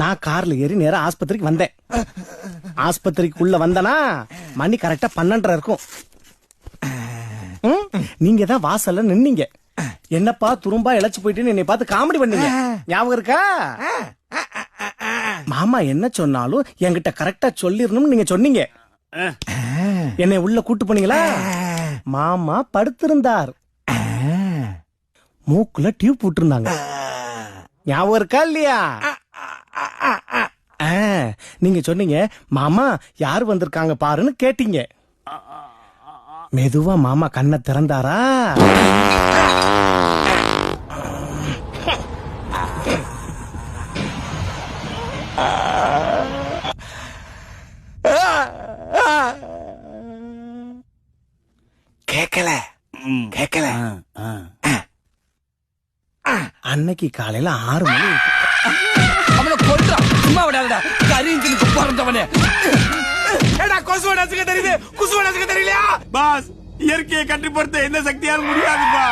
நான் கார்ல ஏறி நேரா ஆஸ்பத்திரிக்கு வந்தேன். ஆஸ்பத்திரிக்குள்ள வந்தனா மணி கரெக்டா 12:30 இருக்கும். நீங்க தான் வாசல்ல நின்னீங்க. என்னப்பா துரும்பா இழைச்சு போயிட்டு என்னை பார்த்து காமெடி பண்ணீங்க, ஞாபகம் இருக்கா? மாமா என்ன சொன்னாலும் என்கிட்ட கரெக்டா சொல்லிடணும்னு நீங்க சொன்னீங்க. என்னை உள்ள கூட்டு போனீங்களா? மாமா படுத்திருந்தார், மூக்குல டியூப் போட்டிருந்தாங்க, ஞாபகம் இருக்கா இல்லையா? நீங்க சொன்னீங்க மாமா யாரு வந்திருக்காங்க பாருன்னு கேட்டீங்க. மெதுவா மாமா கண்ணை திறந்தாரா? கேக்கல கேக்கல. அன்னைக்கு காலையில 6 மணி. அவனை கொல்றான், சும்மா விடாதடா. கரீந்தினுக்கு பிறந்தவனே. ஏடா கொசுவ நசுக்க தெரியுது, குசுவ நசுக்க தெரியலையா? பாஸ், இயற்கையை கட்டுப்படுத்த எந்த சக்தியாலும் முடியாதுப்பா.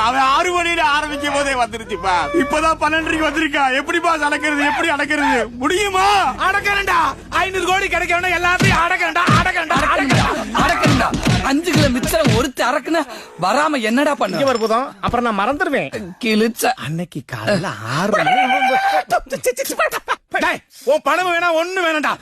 அவன் 6 மணியில ஆரம்பிக்கும் போதே வந்துருச்சுப்பா. இப்பதான் 12:30 வந்திருக்கா. எப்படி பாஸ் அடக்கிறது? எப்படி அடக்கிறது? முடியுமா? அடக்கறேன்டா. 500 கோடி கிடைக்கணும், எல்லாத்தையும் அடக்கறேன்டா. 5 கிலோ மிச்சம் ஒருத்த அறக்குன வராம என்னடா பண்ண? வரும்போதும் அப்புறம் நான் மறந்துடுவேன். கிழிச்ச அன்னைக்கு காலையில 6 மணி. உன் பணம் வேணா, ஒண்ணு வேணாம்டா.